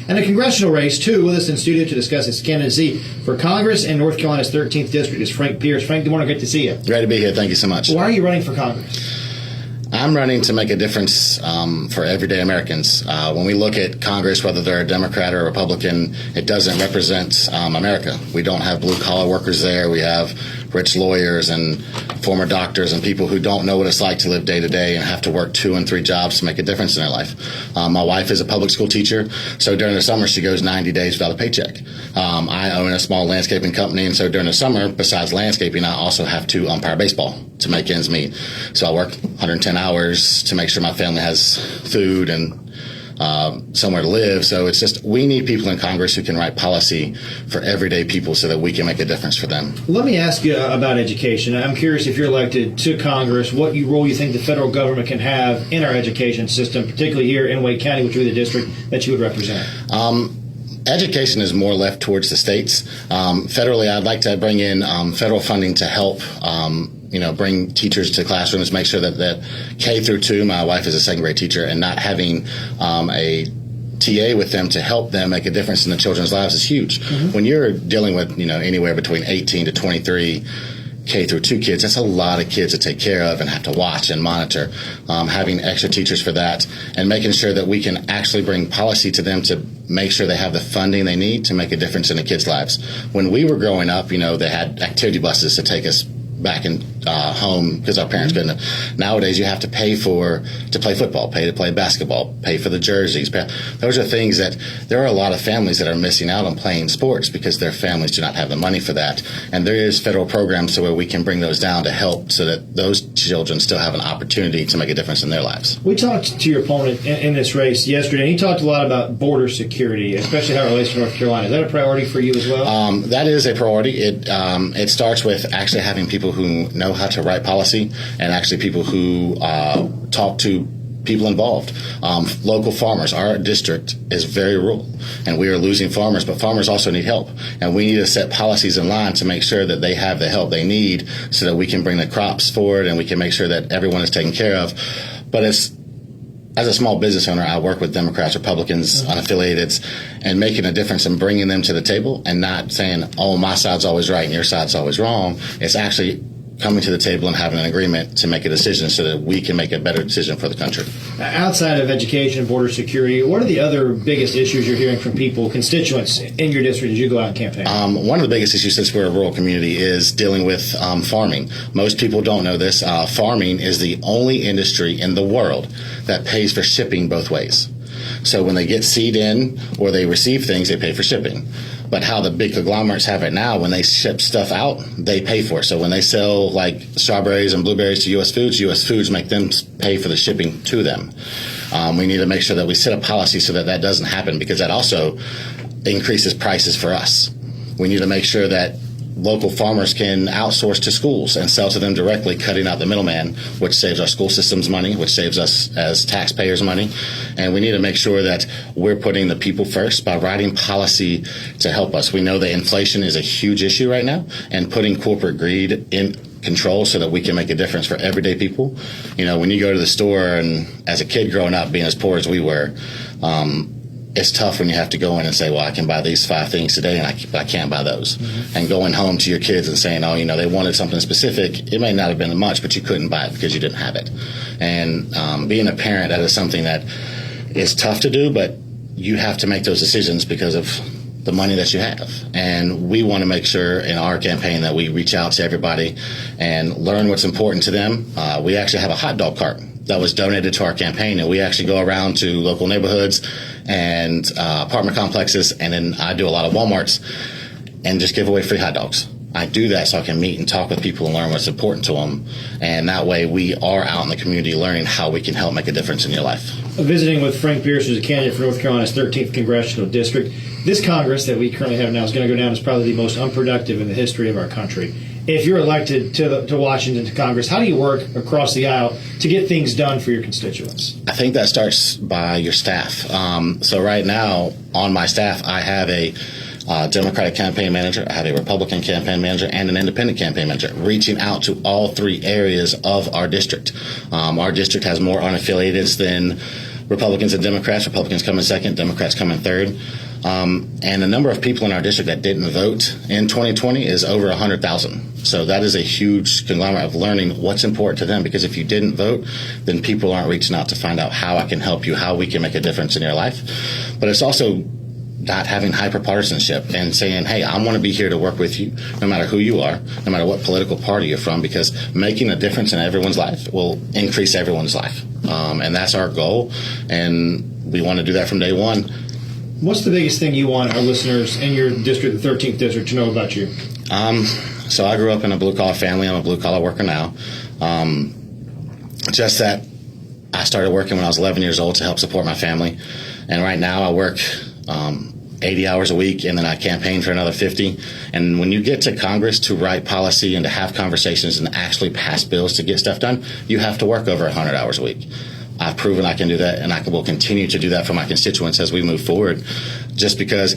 And a congressional race, too. With us in studio to discuss his candidacy for Congress in North Carolina's 13th District is Frank Pierce. Frank, good morning. Great to see you. Great to be here. Thank you so much. Why are you running for Congress? I'm running to make a difference for everyday Americans. When we look at Congress, whether they're a Democrat or a Republican, it doesn't represent America. We don't have blue-collar workers there. We have rich lawyers and former doctors and people who don't know what it's like to live day to day and have to work 2 and 3 jobs to make a difference in their life. My wife is a public school teacher, so during the summer she goes 90 days without a paycheck. I own a small landscaping company, and so during the summer, besides landscaping, I also have to umpire baseball to make ends meet. So I work 110 hours to make sure my family has food and somewhere to live. So it's just, we need people in Congress who can write policy for everyday people so that we can make a difference for them. Let me ask you about education. I'm curious, if you're elected to Congress, what role you think the federal government can have in our education system, particularly here in Wake County, which would be the district that you would represent. Education is more left towards the states. Federally, I'd like to bring in federal funding to help bring teachers to classrooms, make sure that K through 2, my wife is a second grade teacher, and not having a TA with them to help them make a difference in the children's lives is huge. Mm-hmm. When you're dealing with, anywhere between 18 to 23 K through 2 kids, that's a lot of kids to take care of and have to watch and monitor. Having extra teachers for that and making sure that we can actually bring policy to them to make sure they have the funding they need to make a difference in the kids' lives. When we were growing up, they had activity buses to take us back in home because our parents couldn't. Nowadays, you have to pay to play football, pay to play basketball, pay for the jerseys. Those are things that there are a lot of families that are missing out on playing sports because their families do not have the money for that. And there is federal programs so where we can bring those down to help so that those children still have an opportunity to make a difference in their lives. We talked to your opponent in this race yesterday, and he talked a lot about border security, especially how it relates to North Carolina. Is that a priority for you as well? That is a priority. It starts with actually having people who know how to write policy and actually people who talk to people involved. Local farmers. Our district is very rural, and we are losing farmers, but farmers also need help. And we need to set policies in line to make sure that they have the help they need so that we can bring the crops forward and we can make sure that everyone is taken care of. But as a small business owner, I work with Democrats, Republicans, unaffiliated, and making a difference and bringing them to the table and not saying, oh, my side's always right and your side's always wrong. It's actually coming to the table and having an agreement to make a decision so that we can make a better decision for the country. Outside of education and border security, what are the other biggest issues you're hearing from people, constituents in your district as you go out and campaign? One of the biggest issues, since we're a rural community, is dealing with farming. Most people don't know this. Farming is the only industry in the world that pays for shipping both ways. So when they get seed in or they receive things, they pay for shipping. But how the big conglomerates have it now, when they ship stuff out, they pay for it. So when they sell like strawberries and blueberries to U.S. Foods make them pay for the shipping to them. We need to make sure that we set a policy so that doesn't happen, because that also increases prices for us. We need to make sure that local farmers can outsource to schools and sell to them directly, cutting out the middleman, which saves our school systems money, which saves us as taxpayers money. And we need to make sure that we're putting the people first by writing policy to help us. We know that inflation is a huge issue right now, and putting corporate greed in control so that we can make a difference for everyday people. When you go to the store, and as a kid growing up, being as poor as we were, it's tough when you have to go in and say, well, I can buy these 5 things today, but I can't buy those. Mm-hmm. And going home to your kids and saying, oh, they wanted something specific. It may not have been much, but you couldn't buy it because you didn't have it. And being a parent, that is something that is tough to do, but you have to make those decisions because of the money that you have. And we want to make sure in our campaign that we reach out to everybody and learn what's important to them. We actually have a hot dog cart that was donated to our campaign, and we actually go around to local neighborhoods and apartment complexes, and then I do a lot of Walmarts and just give away free hot dogs. I do that so I can meet and talk with people and learn what's important to them, and that way we are out in the community learning how we can help make a difference in your life. Visiting with Frank Pierce, who's a candidate for North Carolina's 13th Congressional District. This Congress that we currently have now is going to go down as probably the most unproductive in the history of our country. If you're elected to Washington, to Congress, how do you work across the aisle to get things done for your constituents? I think that starts by your staff. So right now on my staff, I have a Democratic campaign manager, I have a Republican campaign manager, and an independent campaign manager, reaching out to all 3 areas of our district. Our district has more unaffiliateds than Republicans and Democrats. Republicans come in second, Democrats come in third. And the number of people in our district that didn't vote in 2020 is over 100,000. So that is a huge conglomerate of learning what's important to them, because if you didn't vote, then people aren't reaching out to find out how I can help you, how we can make a difference in your life. But it's also not having hyperpartisanship and saying, hey, I want to be here to work with you, no matter who you are, no matter what political party you're from, because making a difference in everyone's life will increase everyone's life. And that's our goal, and we want to do that from day one. What's the biggest thing you want our listeners in your district, the 13th district, to know about you? So I grew up in a blue-collar family. I'm a blue-collar worker now. Just that I started working when I was 11 years old to help support my family. And right now I work 80 hours a week, and then I campaign for another 50. And when you get to Congress to write policy and to have conversations and actually pass bills to get stuff done, you have to work over 100 hours a week. I've proven I can do that, and I will continue to do that for my constituents as we move forward, just because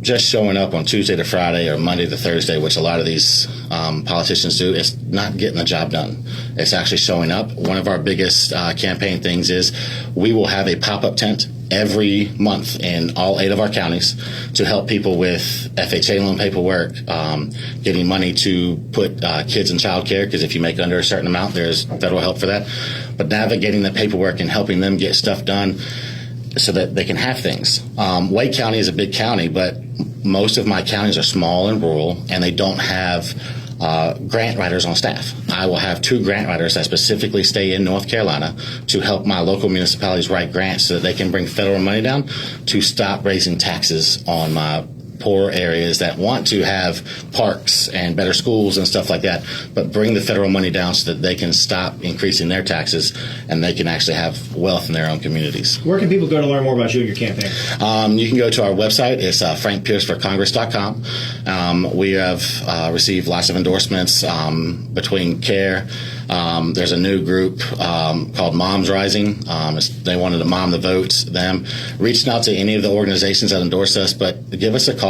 just showing up on Tuesday to Friday or Monday to Thursday, which a lot of these politicians do, is not getting the job done. It's actually showing up. One of our biggest campaign things is we will have a pop-up tent every month in all 8 of our counties to help people with FHA loan paperwork, getting money to put kids in child care, because if you make under a certain amount, there's federal help for that. But navigating the paperwork and helping them get stuff done so that they can have things. Wake County is a big county, but most of my counties are small and rural, and they don't have grant writers on staff. I will have 2 grant writers that specifically stay in North Carolina to help my local municipalities write grants so that they can bring federal money down to stop raising taxes on my poor areas that want to have parks and better schools and stuff like that, but bring the federal money down so that they can stop increasing their taxes and they can actually have wealth in their own communities. Where can people go to learn more about you and your campaign? You can go to our website. It's frankpierceforcongress.com. We have received lots of endorsements between CARE. There's a new group called Moms Rising. They wanted to mom the votes, them. Reaching out to any of the organizations that endorse us, but give us a call.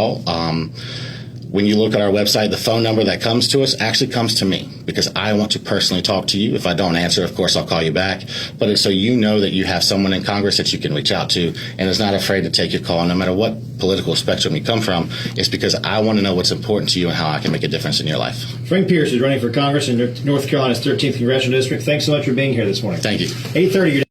When you look at our website, the phone number that comes to us actually comes to me, because I want to personally talk to you. If I don't answer, of course, I'll call you back. But it's so you know that you have someone in Congress that you can reach out to and is not afraid to take your call, no matter what political spectrum you come from. It's because I want to know what's important to you and how I can make a difference in your life. Frank Pierce is running for Congress in North Carolina's 13th Congressional District. Thanks so much for being here this morning. Thank you. 8:30.